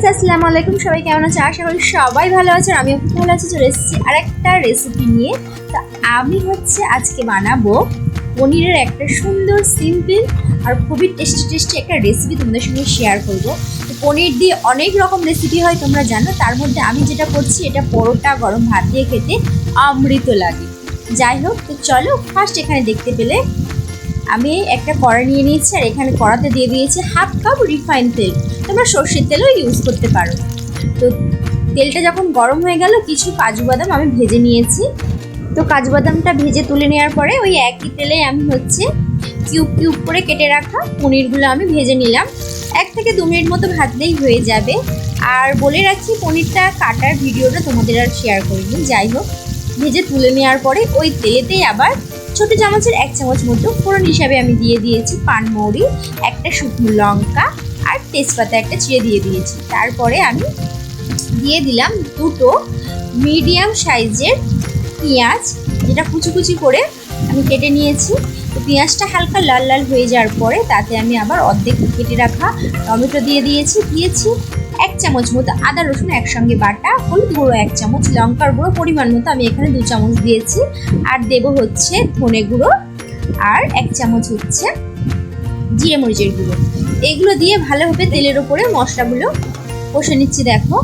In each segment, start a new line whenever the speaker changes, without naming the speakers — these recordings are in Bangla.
গাইস, আসসালামু আলাইকুম। সবাই কেমন আছে? আশা করি সবাই ভালো আছেন। আমিও খুব ভালো আছি। চলে এসেছি আর একটা রেসিপি নিয়ে। তো আমি আজকে বানাবো পনিরের একটা সুন্দর সিম্পল আর খুবই টেস্টি একটা রেসিপি তোমাদের সঙ্গে শেয়ার করব। তো পনির দিয়ে অনেক রকম রেসিপি হয়, তোমরা জানো। তার মধ্যে আমি যেটা করছি, এটা পরোটা গরম ভাত দিয়ে খেতে অমৃত লাগে। যাই হোক, তো চলো ফার্স্ট এখানে দেখতে পেলে আমি একটা কড়া নিয়ে নিয়েছি, আর এখানে কড়াতে দিয়ে দিয়েছি হাফ কাপ রিফাইন তেল। তোমরা সর্ষের তেলও ইউজ করতে পারো। তো তেলটা যখন গরম হয়ে গেল, কিছু কাজু বাদাম আমি ভেজে নিয়েছি। তো কাজু বাদামটা ভেজে তুলে নেওয়ার পরে ওই একই তেলে আমি কিউব কিউব করে কেটে রাখা পনিরগুলো আমি ভেজে নিলাম। 1 থেকে 2 মিনিট মতো ভাজলেই হয়ে যাবে। আর বলে রাখি, পনিরটা কাটার ভিডিওটা তোমাদের আর শেয়ার করিনি। যাই হোক, ভেজে তুলে নেওয়ার পরে ওই তেলেতেই আবার ছোট চামচের 1 চামচ মতো ফোড়ন হিসাবে আমি দিয়ে দিয়েছি পানমৌরি, একটা শুকনো লঙ্কা আর তেজপাতা একটা চিড়ে দিয়ে দিয়েছি। তারপরে আমি দিয়ে দিলাম 2টো মিডিয়াম সাইজের পেঁয়াজ, যেটা কুচি কুচি করে আমি কেটে নিয়েছি। তো পেঁয়াজটা হালকা লাল লাল হয়ে যাওয়ার পরে তাতে আমি আবার অর্ধেক কেটে রাখা টমেটো দিয়ে দিয়েছি 1 চামচ মতো আদা রসুন একসঙ্গে বাটা, হলুদ গুঁড়ো 1 চামচ, লঙ্কার গুঁড়ো পরিমাণ মতো আমি এখানে 2 চামচ দিয়েছি। আর দেবো ধনে গুঁড়ো আর 1 চামচ জিরে মরিচের গুঁড়ো। এগুলো দিয়ে ভালোভাবে তেলের ওপরে মশলাগুলো কষে নিচ্ছি, দেখো।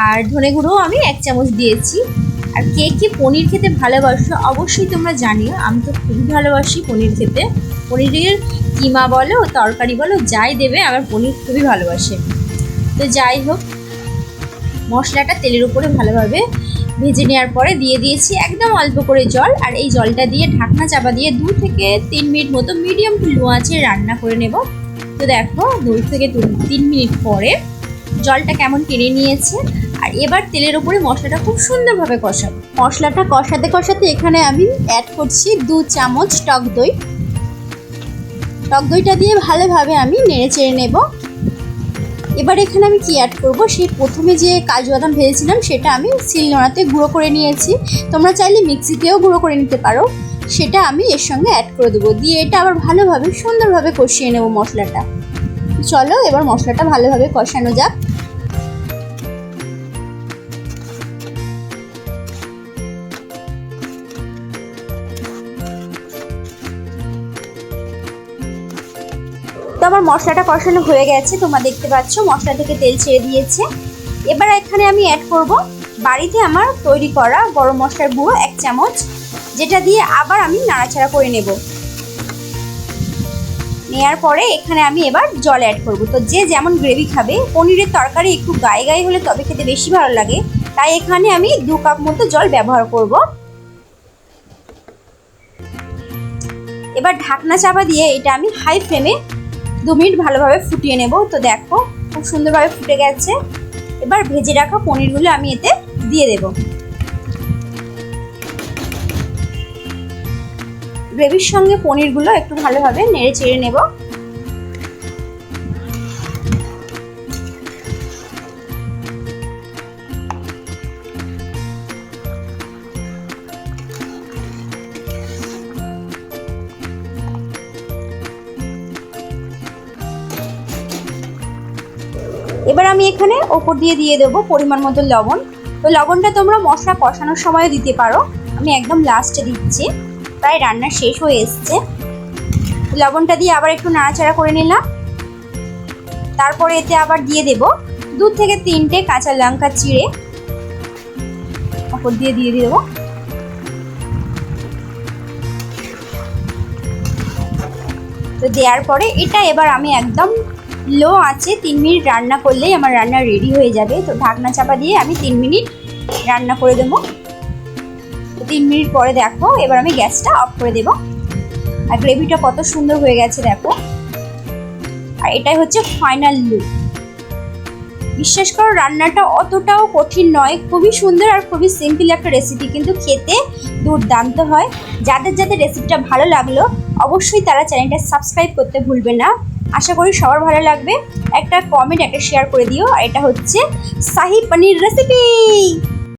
আর ধনে গুঁড়ো আমি 1 চামচ দিয়েছি। আর কে কে পনির খেতে ভালোবাসো অবশ্যই তোমরা জানিও। আমি তো খুবই ভালোবাসি পনির খেতে। পনিরের কিমা বলো, তরকারি বলো, যাই দেবে, আমার পনির খুবই ভালোবাসে। তো যাই হোক, মশলাটা তেলের উপরে ভালোভাবে ভেজে নেওয়ার পরে দিয়ে দিয়েছি একদম অল্প করে জল। আর এই জলটা দিয়ে ঢাকনা চাপা দিয়ে 2 থেকে 3 মিনিট মতো মিডিয়াম টু লো আঁচে রান্না করে নেব। তো দেখো, 2 থেকে 3 মিনিট পরে জলটা কেমন টেনে নিয়েছে। আর এবার তেলের উপরে মশলাটা খুব সুন্দরভাবে কষাবো। মশলাটা কষাতে কষাতে এখানে আমি অ্যাড করছি 2 চামচ টক দই। টক দইটা দিয়ে ভালোভাবে আমি নেড়ে চেড়ে নেব। এবার এখানে আমি কি অ্যাড করব, সেই প্রথমে যে কাজু বাদাম ভেজেছিলাম সেটা আমি শিলনোড়াতে গুঁড়ো করে নিয়েছি। তোমরা চাইলে মিক্সিতেও গুঁড়ো করে নিতে পারো। সেটা আমি এর সঙ্গে অ্যাড করে দেবো। দিয়ে এটা আবার ভালোভাবে সুন্দরভাবে কষিয়ে নেব মশলাটা। চলো এবার মশলাটা ভালোভাবে কষানো যাক। তো আমার মশলাটা কষানো হয়ে গেছে, তোমরা দেখতে পাচ্ছ মশলা থেকে তেল ছেড়ে দিয়েছে। এবার এখানে আমি অ্যাড করব বাড়িতে আমার তৈরি করা গরম মশলার গুঁড়ো 1 চামচ, যেটা দিয়ে আবার আমি নাড়াচাড়া করে নেব। নেওয়ার পরে এখানে আমি এবার জল অ্যাড করব। তো যে যেমন গ্রেভি খাবে, পনিরের তরকারি একটু গায়ে গায়ে হলে তবে খেতে বেশি ভালো লাগে, তাই এখানে আমি 2 কাপ মতো জল ব্যবহার করব। এবার ঢাকনা চাপা দিয়ে এটা আমি হাই ফ্লেমে 2 মিনিট ভালোভাবে ফুটিয়ে নেব। তো দেখো, খুব সুন্দরভাবে ফুটে গেছে। এবার ভেজে রাখা পনিরগুলো আমি এতে দিয়ে দেব। গ্রেভির সঙ্গে পনিরগুলো একটু ভালোভাবে নেড়ে চেড়ে নেব। এবার আমি এখানে ওপর দিয়ে দেবো পরিমাণ মতো লবণ। তো লবণটা তোমরা মশলা কষানোর সময় দিতে পারো, আমি একদম লাস্টে দিচ্ছি, প্রায় রান্না শেষ হয়ে এসছে। লবণটা দিয়ে আবার একটু নাড়াচাড়া করে নিলাম। তারপরে এতে আবার দিয়ে দেব 2 থেকে 3টে কাঁচা লঙ্কা চিড়ে ওপর দিয়ে দেবো। তো দেওয়ার পরে এটা এবার আমি একদম লো আঁচে 3 মিনিট রান্না করলেই আমার রান্না রেডি হয়ে যাবে। তো ঢাকনা চাপা দিয়ে আমি 3 মিনিট রান্না করে দেবো। তো 3 মিনিট পরে দেখো, এবার আমি গ্যাসটা অফ করে দেব। আর গ্রেভিটা কত সুন্দর হয়ে গেছে দেখো। আর এটাই হচ্ছে ফাইনাল লুক। বিশ্বাস করো, রান্নাটা অতটাও কঠিন নয়, খুবই সুন্দর আর খুবই সিম্পল একটা রেসিপি, কিন্তু খেতে দুর্দান্ত হয়। যাদের রেসিপিটা ভালো লাগলো অবশ্যই তারা চ্যানেলটা সাবস্ক্রাইব করতে ভুলবে না। আশা করি সবার ভালো লাগবে। একটা কমেন্ট, একটা শেয়ার করে দিও। আর এটা হচ্ছে শাহী পনির রেসিপি।